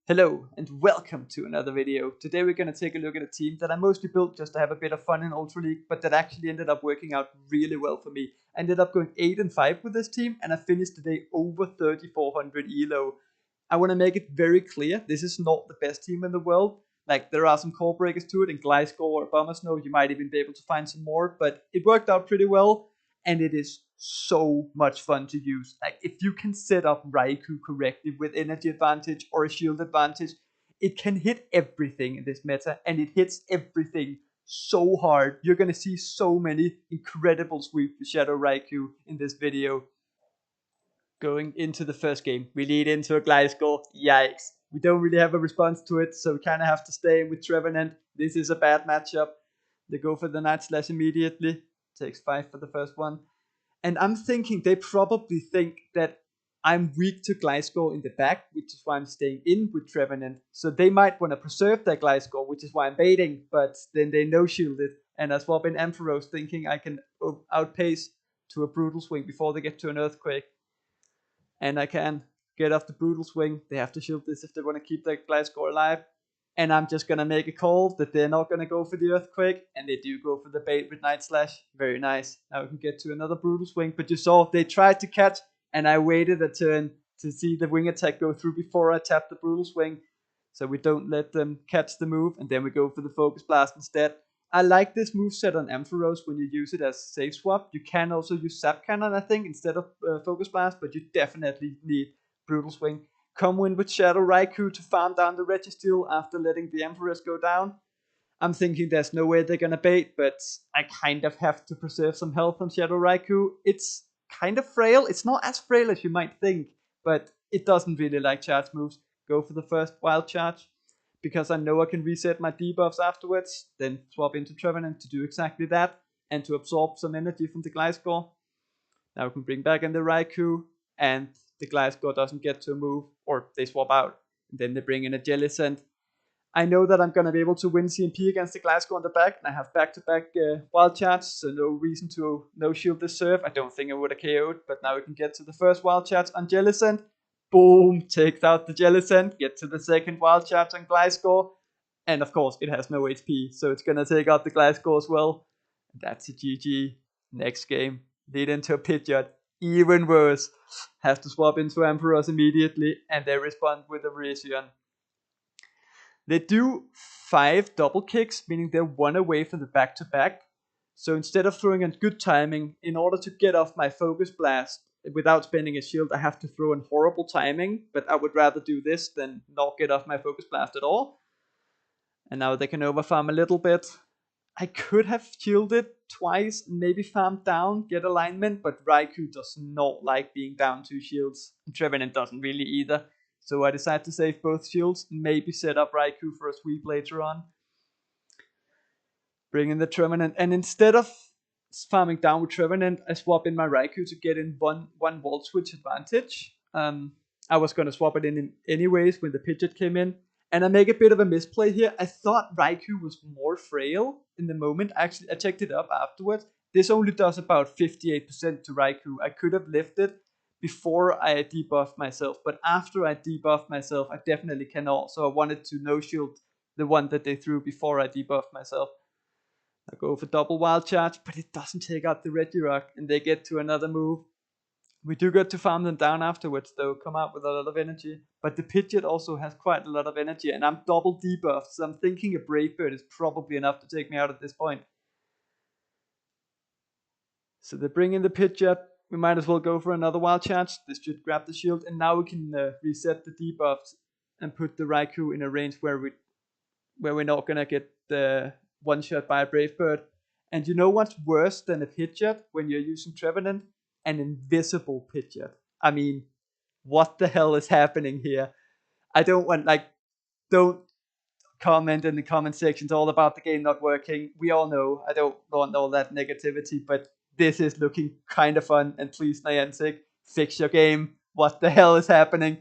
Hello and welcome to another video. Today we're going to take a look at a team that I mostly built just to have a bit of fun in Ultra League, but that actually ended up working out really well for me. I ended up going 8 and 5 with this team and I finished today over 3400 elo. I want to make it very clear, this is not the best team in the world. Like, there are some core breakers to it, in Gliscor or Abomasnow, you might even be able to find some more, but it worked out pretty well, and it is so much fun to use. Like, if you can set up Raikou correctly with energy advantage or a shield advantage, it can hit everything in this meta, and it hits everything so hard. You're gonna see so many incredible sweeps with Shadow Raikou in this video. Going into the first game, we lead into a Gliscor. Yikes. We don't really have a response to it, so we kind of have to stay with Trevenant. This is a bad matchup. They go for the Night Slash immediately. Takes 5 for the first one. And I'm thinking they probably think that I'm weak to Gliscor in the back, which is why I'm staying in with Trevenant. So they might want to preserve their Gliscor, which is why I'm baiting, but then they no-shield it. And I swap in Ampharos thinking I can outpace to a Brutal Swing before they get to an Earthquake. And I can get off the Brutal Swing. They have to shield this if they want to keep their Gliscor alive. And I'm just going to make a call that they're not going to go for the Earthquake. And they do go for the bait with Night Slash. Very nice. Now we can get to another Brutal Swing. But you saw they tried to catch. And I waited a turn to see the Wing Attack go through before I tapped the Brutal Swing. So we don't let them catch the move. And then we go for the Focus Blast instead. I like this moveset on Ampharos when you use it as safe swap. You can also use Zap Cannon, I think, instead of Focus Blast. But you definitely need Brutal Swing. Come in with Shadow Raikou to farm down the Registeel after letting the Empress go down. I'm thinking there's no way they're gonna bait, but I kind of have to preserve some health on Shadow Raikou. It's kind of frail. It's not as frail as you might think, but it doesn't really like charge moves. Go for the first wild charge, because I know I can reset my debuffs afterwards, then swap into Trevenant to do exactly that, and to absorb some energy from the Gliscor. Now we can bring back in the Raikou, and the Gliscor doesn't get to move, or they swap out, and then they bring in a Jellicent. I know that I'm going to be able to win CMP against the Gliscor on the back, and I have back-to-back wild charge, so no reason to no-shield this serve. I don't think I would have KO'd, but now we can get to the first wild charge on Jellicent. Boom, takes out the Jellicent, get to the second wild charge on Gliscor, and of course it has no HP, so it's going to take out the Gliscor as well. That's a GG. Next game, lead into a Pidgeot. Even worse. Have to swap into Ampharos immediately, and they respond with a Reason. They do 5 double kicks, meaning they're 1 away from the back-to-back. So instead of throwing in good timing, in order to get off my Focus Blast without spending a shield, I have to throw in horrible timing, but I would rather do this than not get off my Focus Blast at all. And now they can overfarm a little bit. I could have shielded twice, maybe farmed down, get alignment, but Raikou does not like being down 2 shields. And Trevenant doesn't really either. So I decided to save both shields, maybe set up Raikou for a sweep later on. Bring in the Trevenant, and instead of farming down with Trevenant, I swap in my Raikou to get in one Volt Switch advantage. I was going to swap it in anyways when the Pidgeot came in. And I make a bit of a misplay here. I thought Raikou was more frail in the moment. Actually, I checked it up afterwards. This only does about 58% to Raikou. I could have lifted before I debuffed myself. But after I debuffed myself, I definitely cannot. So I wanted to no-shield the one that they threw before I debuffed myself. I go for double wild charge, but it doesn't take out the Regirock. And they get to another move. We do get to farm them down afterwards, though, come out with a lot of energy. But the Pidgeot also has quite a lot of energy, and I'm double debuffed, so I'm thinking a Brave Bird is probably enough to take me out at this point. So they bring in the Pidgeot. We might as well go for another wild charge. This should grab the shield, and now we can reset the debuffs and put the Raikou in a range where we're not gonna get the one shot by a Brave Bird. And you know what's worse than a Pidgeot when you're using Trevenant? An invisible Pidgeot. I mean, what the hell is happening here? I don't want, don't comment in the comment sections all about the game not working. We all know. I don't want all that negativity, but this is looking kind of fun. And please, Niantic, fix your game. What the hell is happening?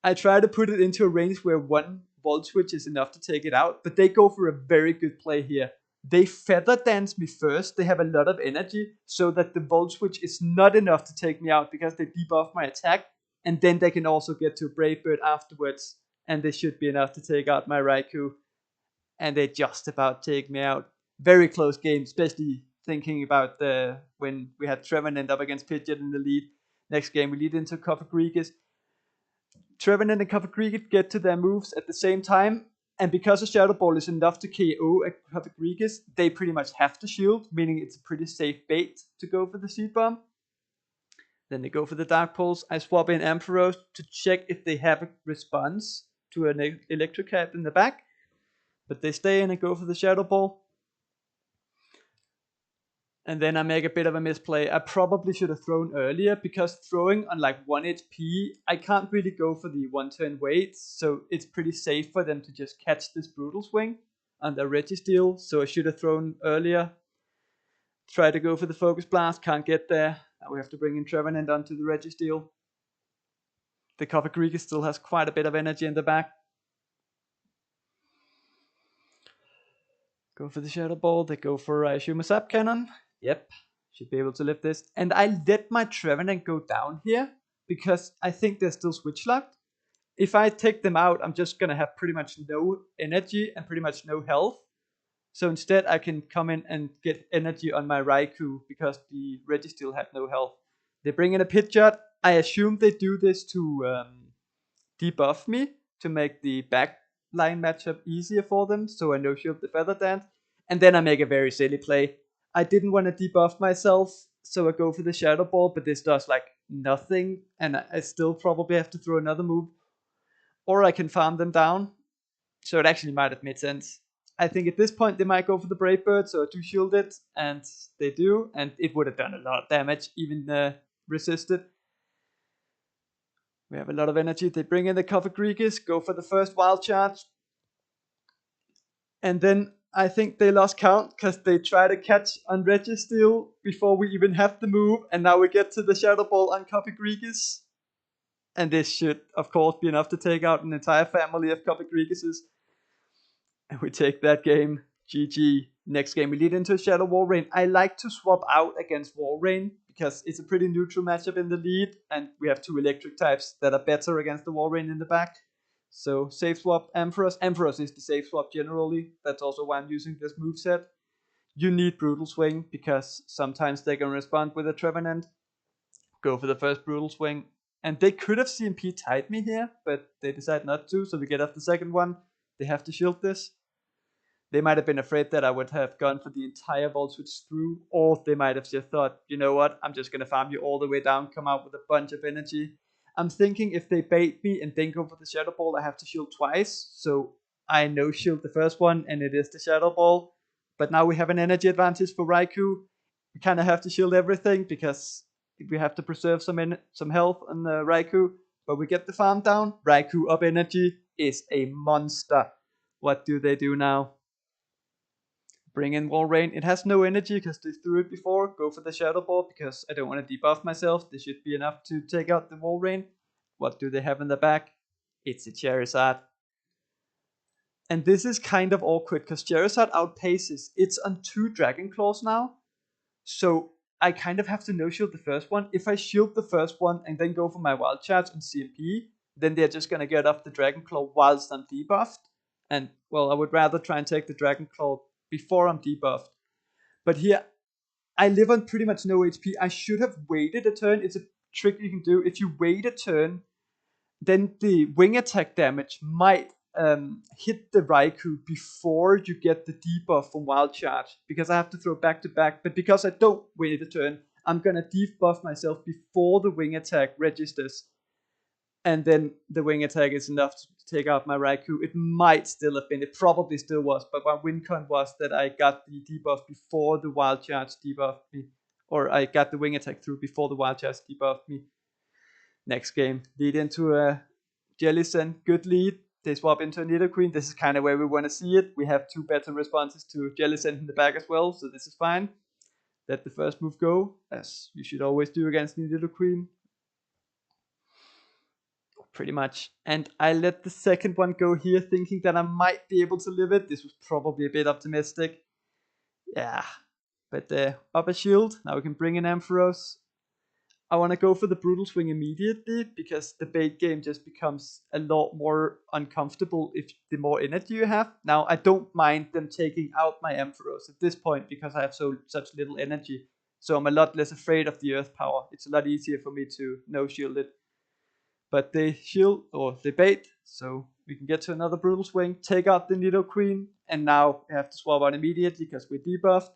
I try to put it into a range where one Volt Switch is enough to take it out, but they go for a very good play here. They feather dance me first. They have a lot of energy, so that the Volt Switch is not enough to take me out because they debuff my attack, and then they can also get to Brave Bird afterwards. and this should be enough to take out my Raikou. And they just about take me out. Very close game, especially thinking about when we had Trevenant up against Pidgeot in the lead. Next game we lead into Cofagrigus. Trevenant and Cofagrigus get to their moves at the same time, and because a Shadow Ball is enough to KO a Cofagrigus, they pretty much have to shield, meaning it's a pretty safe bait to go for the Seed Bomb. Then they go for the Dark Pulse. I swap in Ampharos to check if they have a response to an Electricat in the back, but they stay in and go for the Shadow Ball. And then I make a bit of a misplay. I probably should have thrown earlier, because throwing on like 1 HP, I can't really go for the 1 turn wait, so it's pretty safe for them to just catch this Brutal Swing on the Registeel, so I should have thrown earlier. Try to go for the Focus Blast, can't get there. Now we have to bring in Trevenant onto the Registeel. The Cofagrigus still has quite a bit of energy in the back. Go for the Shadow Ball, they go for Shuma Zap Cannon. Yep, should be able to lift this. And I let my Trevenant go down here, because I think they're still switch locked. If I take them out, I'm just going to have pretty much no energy and pretty much no health. So instead I can come in and get energy on my Raikou, because the Registeel had no health. They bring in a Pidgeot. I assume they do this to debuff me, to make the back line matchup easier for them, so I no shield the Feather Dance. And then I make a very silly play. I didn't want to debuff myself, so I go for the Shadow Ball, but this does like nothing, and I still probably have to throw another move. Or I can farm them down, so it actually might have made sense. I think at this point they might go for the Brave Bird, so I do shield it, and they do, and it would have done a lot of damage, even resisted. We have a lot of energy. They bring in the Cofagrigus, go for the first Wild Charge, and then I think they lost count, because they try to catch on Registeel before we even have the move, and now we get to the Shadow Ball on Cofagrigus. And this should, of course, be enough to take out an entire family of Cofagriguses. And we take that game. GG. Next game we lead into Shadow Walrein. I like to swap out against Walrein, because it's a pretty neutral matchup in the lead, and we have 2 electric types that are better against the Walrein in the back. So safe swap Ampharos. Ampharos is the safe swap generally. That's also why I'm using this moveset. You need Brutal Swing, because sometimes they can respond with a Trevenant. Go for the first Brutal Swing. And they could have CMP tied me here, but they decide not to, so we get off the second one. They have to shield this. They might have been afraid that I would have gone for the entire Volt Switch through, or they might have just thought, you know what, I'm just going to farm you all the way down, come out with a bunch of energy. I'm thinking if they bait me and then go for the Shadow Ball, I have to shield twice, so I no shield the first one, and it is the Shadow Ball. But now we have an energy advantage for Raikou. We kind of have to shield everything, because we have to preserve some health on the Raikou. But we get the farm down. Raikou up energy is a monster. What do they do now? Bring in Walrein. It has no energy because they threw it before. Go for the Shadow Ball because I don't want to debuff myself. This should be enough to take out the Walrein. What do they have in the back? It's a Charizard. And this is kind of awkward because Charizard outpaces. It's on 2 Dragon Claws now. So I kind of have to no-shield the first one. If I shield the first one and then go for my Wild Charge and CMP, then they're just going to get off the Dragon Claw whilst I'm debuffed. And, well, I would rather try and take the Dragon Claw before I'm debuffed. But here, I live on pretty much no HP. I should have waited a turn. It's a trick you can do. If you wait a turn, then the wing attack damage might hit the Raikou before you get the debuff from Wild Charge. Because I have to throw back to back. But because I don't wait a turn, I'm going to debuff myself before the wing attack registers. And then the wing attack is enough to take out my Raikou. It might still have been, it probably still was, but my win con was that I got the debuff before the Wild Charge debuffed me. Or I got the wing attack through before the Wild Charge debuffed me. Next game, lead into a Jellicent, good lead. They swap into a Nidoqueen. This is kind of where we want to see it. We have 2 better responses to Jellicent in the back as well, so this is fine. Let the first move go, as you should always do against the Nidoqueen. Pretty much. And I let the second one go here thinking that I might be able to live it. This was probably a bit optimistic. Yeah. But up a shield. Now we can bring in Ampharos. I want to go for the Brutal Swing immediately, because the bait game just becomes a lot more uncomfortable if the more energy you have. Now, I don't mind them taking out my Ampharos at this point, because I have such little energy. So I'm a lot less afraid of the Earth Power. It's a lot easier for me to no-shield it. But they shield, or they bait, so we can get to another Brutal Swing, take out the Nidoqueen, and now we have to swap out immediately because we're debuffed.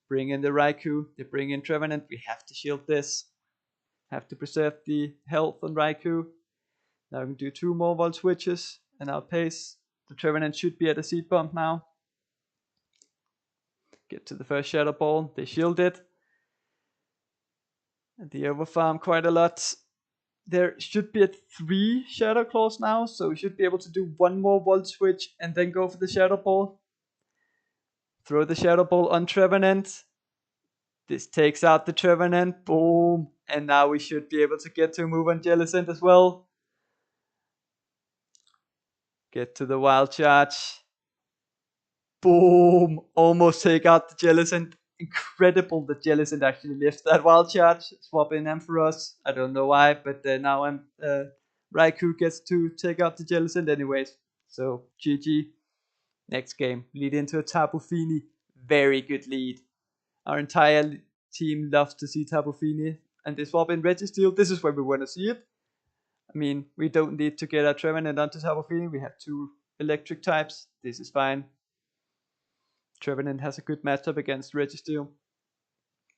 Bring in the Raikou, they bring in Trevenant, we have to shield this. Have to preserve the health on Raikou. Now we can do 2 more Volt Switches and outpace. The Trevenant should be at a Seed Bomb now. Get to the first Shadow Ball, they shield it. And they overfarm quite a lot. There should be at 3 Shadow Claws now, so we should be able to do 1 more Volt Switch and then go for the Shadow Ball. Throw the Shadow Ball on Trevenant. This takes out the Trevenant, boom, and now we should be able to get to a move on Jellicent as well. Get to the Wild Charge. Boom, almost take out the Jellicent. Incredible that Jellicent actually lifts that Wild Charge. Swap in Ampharos, I don't know why, but now Raikou gets to take out the Jellicent anyways. So GG. Next game, lead into a Tapu Fini. Very good lead. Our entire team loves to see Tapu Fini, and they swap in Registeel. This is where we want to see it. I mean, we don't need to get our Trevenant onto Tapu Fini. We have 2 electric types. This is fine. Trevenant has a good matchup against Registeel.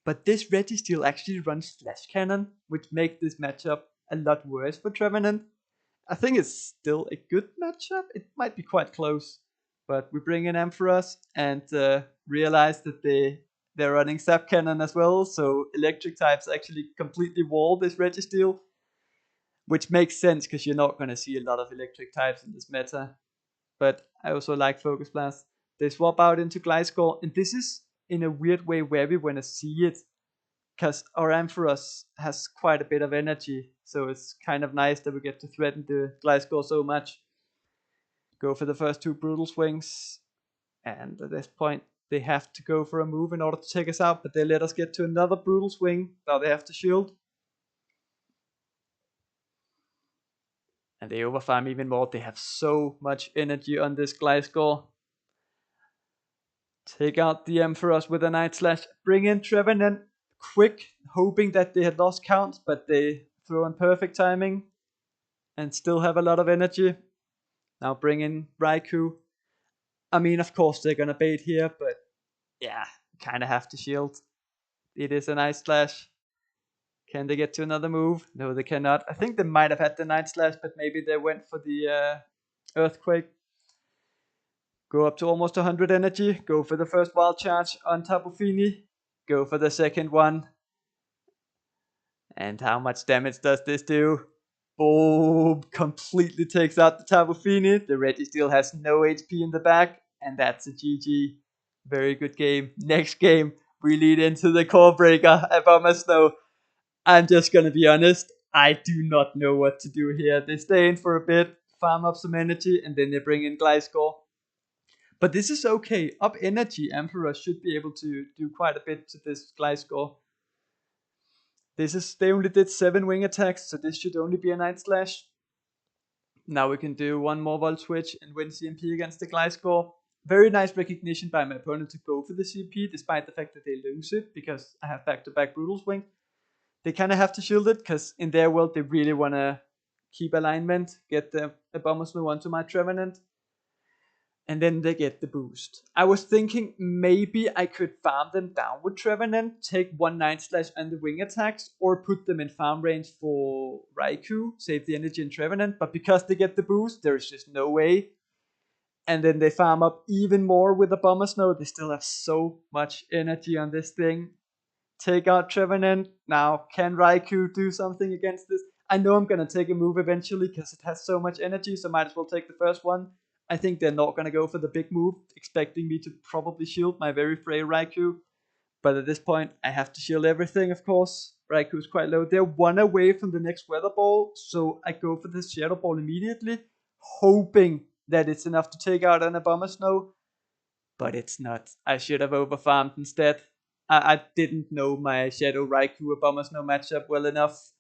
But this Registeel actually runs Flash Cannon, which makes this matchup a lot worse for Trevenant. I think it's still a good matchup. It might be quite close. But we bring in Ampharos and realize that they're running Zap Cannon as well, so electric types actually completely wall this Registeel, which makes sense because you're not going to see a lot of electric types in this meta. But I also like Focus Blast. They swap out into Gliscor, and this is in a weird way where we want to see it, because our Ampharos has quite a bit of energy, so it's kind of nice that we get to threaten the Gliscor so much. Go for the first 2 Brutal Swings, and at this point they have to go for a move in order to take us out, but they let us get to another Brutal Swing. Now they have to shield. And they overfarm even more. They have so much energy on this Gliscor. Take out the Ampharos with a Night Slash. Bring in Trevenant quick, hoping that they had lost count, but they throw in perfect timing and still have a lot of energy. Now bring in Raikou. I mean, of course they're gonna bait here, but yeah, kind of have to shield. It is a Night Slash. Can they get to another move? No, they cannot. I think they might have had the Night Slash, but maybe they went for the Earthquake. Go up to almost 100 energy. Go for the first Wild Charge on Tapu Fini. Go for the second one. And how much damage does this do? Boom! Completely takes out the Tapu Fini. The Registeel has no HP in the back. And that's a GG. Very good game. Next game, we lead into the Core Breaker, Abomasnow. I'm just gonna be honest, I do not know what to do here. They stay in for a bit, farm up some energy, and then they bring in Gliscor. But this is okay. Up energy, Ampharos should be able to do quite a bit to this Gliscor. They only did 7 wing attacks, so this should only be a Night Slash. Now we can do 1 more Volt Switch and win CMP against the Gliscor. Very nice recognition by my opponent to go for the CMP, despite the fact that they lose it, because I have back-to-back Brutal Swing. They kind of have to shield it, because in their world they really want to keep alignment, get the Abomasnow onto my Trevenant, and then they get the boost. I was thinking maybe I could farm them down with Trevenant, take 1 Night Slash and the wing attacks, or put them in farm range for Raikou, save the energy in Trevenant, but because they get the boost, there is just no way. And then they farm up even more with Abomasnow. They still have so much energy on this thing. Take out Trevenant. Now, can Raikou do something against this? I know I'm going to take a move eventually because it has so much energy, so might as well take the first one. I think they're not going to go for the big move, expecting me to probably shield my very frail Raikou. But at this point, I have to shield everything, of course. Raikou's quite low. They're 1 away from the next Weather Ball, so I go for this Shadow Ball immediately, hoping that it's enough to take out an Abomasnow. But it's not. I should have overfarmed instead. I didn't know my Shadow Raikou Abomasnow matchup well enough.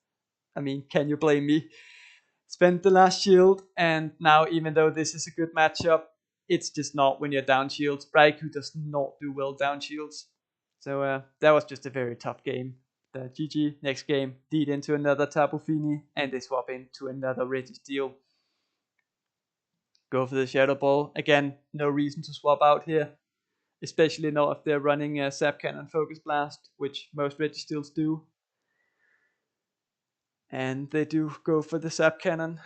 I mean, can you blame me? Spent the last shield, and now even though this is a good matchup, it's just not when you're down shields. Raikou does not do well down shields. So that was just a very tough game. The GG, next game, lead into another Tapu Fini, and they swap into another Registeel. Go for the Shadow Ball. Again, no reason to swap out here. Especially not if they're running a Zap Cannon Focus Blast, which most Registeels do. And they do go for the Zap Cannon.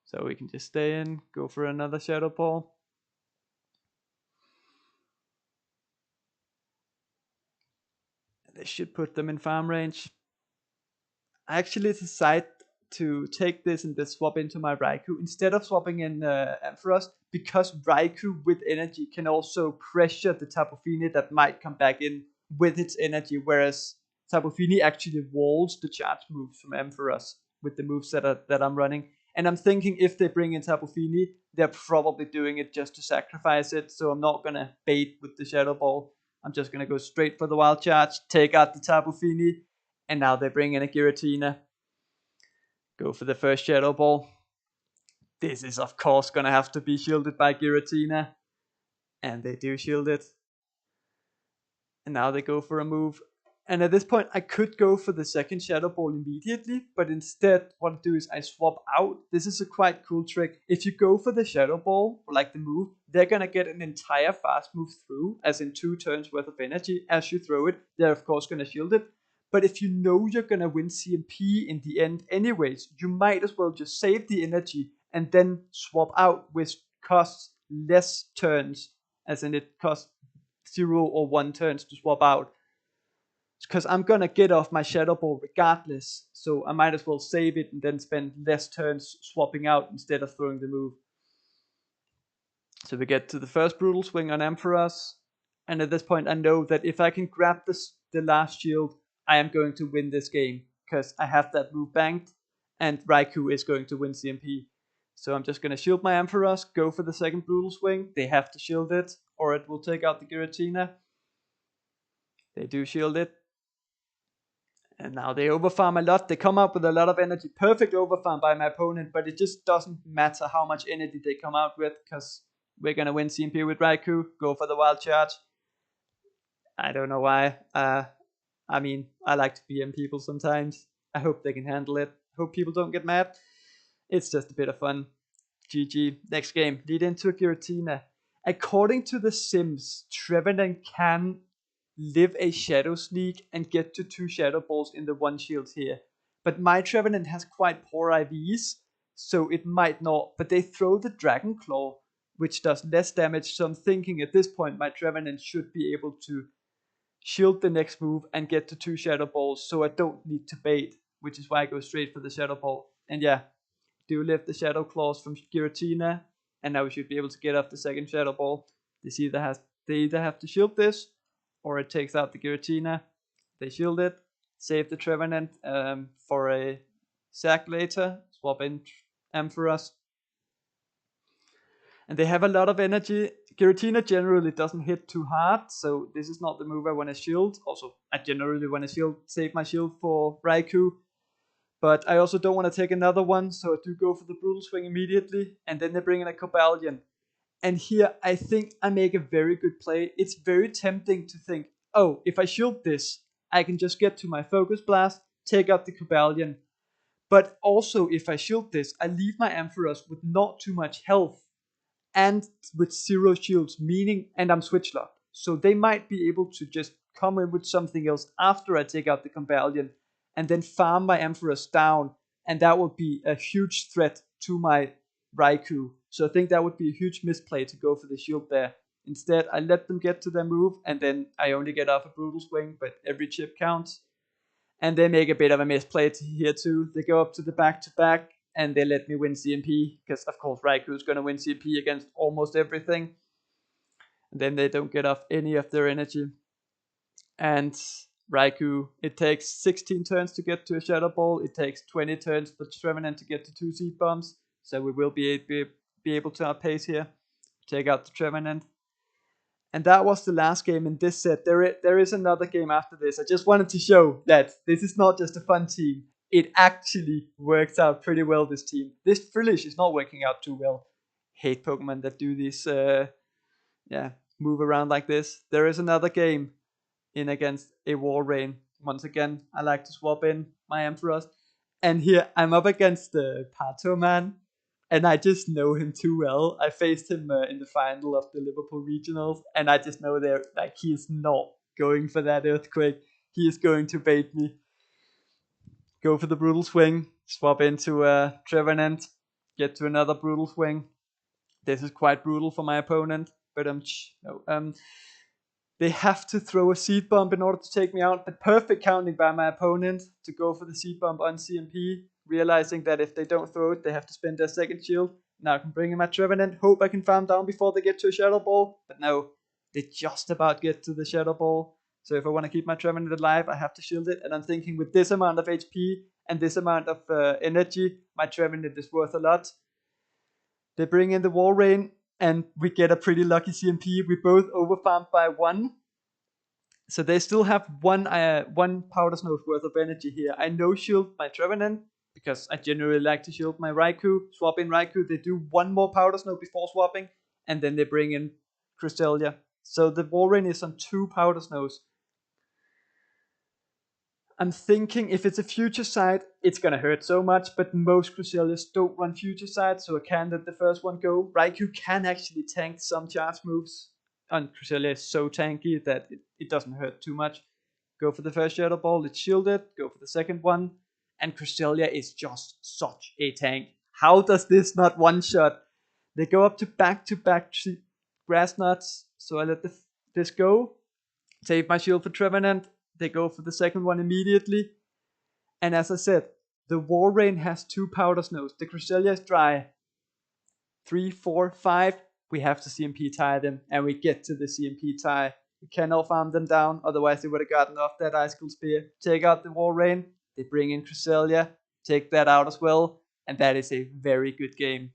So we can just stay in, go for another Shadow Ball. This should put them in farm range. I actually decide to take this and just swap into my Raikou instead of swapping in Ampharos, because Raikou with energy can also pressure the Tapu Fini that might come back in with its energy, whereas Tapu Fini actually walls the charge moves from Ampharos with the moves that I'm running. And I'm thinking if they bring in Tapu Fini, they're probably doing it just to sacrifice it, so I'm not going to bait with the Shadow Ball. I'm just going to go straight for the Wild Charge, take out the Tapu Fini, and now they bring in a Giratina. Go for the first Shadow Ball. This is of course going to have to be shielded by Giratina, and they do shield it. And now they go for a move. And at this point, I could go for the second Shadow Ball immediately, but instead, what I do is I swap out. This is a quite cool trick. If you go for the Shadow Ball, or like the move, they're gonna get an entire fast move through, as in 2 turns worth of energy. As you throw it, they're of course gonna shield it. But if you know you're gonna win CMP in the end anyways, you might as well just save the energy and then swap out, which costs less turns, as in it costs 0 or 1 turns to swap out. Because I'm gonna get off my Shadow Ball regardless, so I might as well save it and then spend less turns swapping out instead of throwing the move. So we get to the first Brutal Swing on Ampharos, and at this point I know that if I can grab the last shield, I am going to win this game, because I have that move banked, and Raikou is going to win CMP. So I'm just gonna shield my Ampharos, go for the second Brutal Swing. They have to shield it, or it will take out the Giratina. They do shield it. And now they overfarm a lot. They come up with a lot of energy. Perfect overfarm by my opponent, but it just doesn't matter how much energy they come out with, because we're going to win CMP with Raikou. Go for the Wild Charge. I don't know why. I mean, I like to BM people sometimes. I hope they can handle it. Hope people don't get mad. It's just a bit of fun. GG. Next game. Lead into a Giratina. According to the Sims, Trevenant can live a Shadow Sneak and get to 2 Shadow Balls in the 1 shield here. But my Trevenant has quite poor IVs, so it might not. But they throw the Dragon Claw, which does less damage, so I'm thinking at this point my Trevenant should be able to shield the next move and get to 2 Shadow Balls, so I don't need to bait, which is why I go straight for the Shadow Ball. And yeah, do lift the Shadow Claws from Giratina, and now we should be able to get off the second Shadow Ball. They either have to shield this, or it takes out the Giratina. They shield it, save the Trevenant for a sack later, swap in Ampharos. And they have a lot of energy. Giratina generally doesn't hit too hard, so this is not the move I want to shield. Also, I generally want to save my shield for Raikou. But I also don't want to take another one, so I do go for the Brutal Swing immediately. And then they bring in a Cobalion. And here, I think I make a very good play. It's very tempting to think, oh, if I shield this, I can just get to my Focus Blast, take out the Cobalion. But also, if I shield this, I leave my Ampharos with not too much health and with 0 shields, meaning, and I'm switch locked. So they might be able to just come in with something else after I take out the Cobalion and then farm my Ampharos down, and that would be a huge threat to my Raikou. So I think that would be a huge misplay to go for the shield there. Instead, I let them get to their move, and then I only get off a Brutal Swing, but every chip counts. And they make a bit of a misplay here too. They go up to the back-to-back, and they let me win CMP, because of course Raikou is going to win CMP against almost everything. And then they don't get off any of their energy. And Raikou, it takes 16 turns to get to a Shadow Ball. It takes 20 turns for Trevenant to get to 2 Seed Bombs. So we will be able to outpace here. Take out the Trevenant. And that was the last game in this set. There is another game after this. I just wanted to show that this is not just a fun team. It actually works out pretty well, this team. This Frillish is not working out too well. Hate Pokemon that do this, move around like this. There is another game in against a Walrein. Once again, I like to swap in my Ampharos. And here I'm up against the Pato man. And I just know him too well. I faced him in the final of the Liverpool Regionals, and I just know there, like, he is not going for that Earthquake. He is going to bait me. Go for the Brutal Swing, swap into Trevenant, get to another Brutal Swing. This is quite brutal for my opponent, but they have to throw a Seed Bomb in order to take me out. But perfect counting by my opponent to go for the Seed Bomb on CMP. Realizing that if they don't throw it, they have to spend their second shield. Now I can bring in my Trevenant, hope I can farm down before they get to a Shadow Ball. But no, they just about get to the Shadow Ball. So if I want to keep my Trevenant alive, I have to shield it. And I'm thinking with this amount of HP and this amount of energy, my Trevenant is worth a lot. They bring in the Walrein, and we get a pretty lucky CMP. We both overfarmed by 1. So they still have one Powder Snow's worth of energy here. I no-shield my Trevenant, because I generally like to shield my Raikou. Swap in Raikou, they do 1 more Powder Snow before swapping, and then they bring in Cresselia. So the Walrein is on 2 Powder Snows. I'm thinking if it's a Future Sight, it's gonna hurt so much, but most Cresselias don't run Future Sight, so I can let the first one go. Raikou can actually tank some charge moves, and Cresselia is so tanky that it doesn't hurt too much. Go for the first Shadow Ball, it's shielded. Go for the second one. And Cresselia is just such a tank. How does this not one-shot? They go up to back-to-back Grass Nuts. So I let this go. Save my shield for Trevenant. They go for the second one immediately. And as I said, the Walrein has 2 Powder Snows. The Cresselia is dry. 3, 4, 5. We have to CMP tie them. And we get to the CMP tie. We cannot farm them down. Otherwise they would have gotten off that Icicle Spear. Take out the Walrein. They bring in Cresselia, take that out as well, and that is a very good game.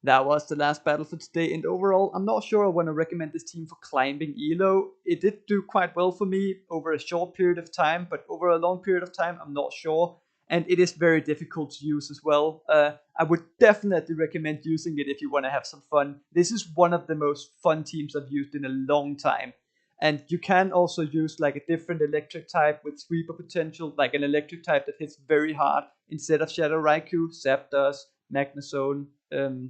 That was the last battle for today, and overall, I'm not sure I want to recommend this team for climbing Elo. It did do quite well for me over a short period of time, but over a long period of time, I'm not sure. And it is very difficult to use as well. I would definitely recommend using it if you want to have some fun. This is one of the most fun teams I've used in a long time. And you can also use like a different electric type with sweeper potential, like an electric type that hits very hard instead of Shadow Raikou, Zapdos, Magnezone,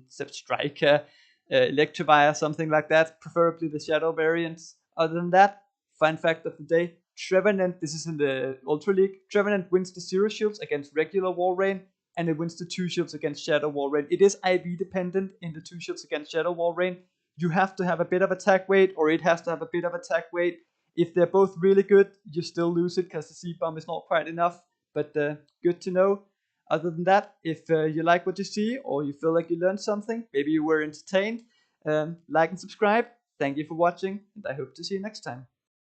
Striker, Electivire, something like that, preferably the Shadow variants. Other than that, fun fact of the day, Trevenant, this is in the Ultra League, Trevenant wins the 0 shields against regular Walrein, and it wins the 2 shields against Shadow Walrein. It is IV dependent in the 2 shields against Shadow Walrein. You have to have a bit of attack weight, or it has to have a bit of attack weight. If they're both really good, you still lose it because the Seed Bomb is not quite enough, but good to know. Other than that, if you like what you see, or you feel like you learned something, maybe you were entertained, like and subscribe. Thank you for watching, and I hope to see you next time.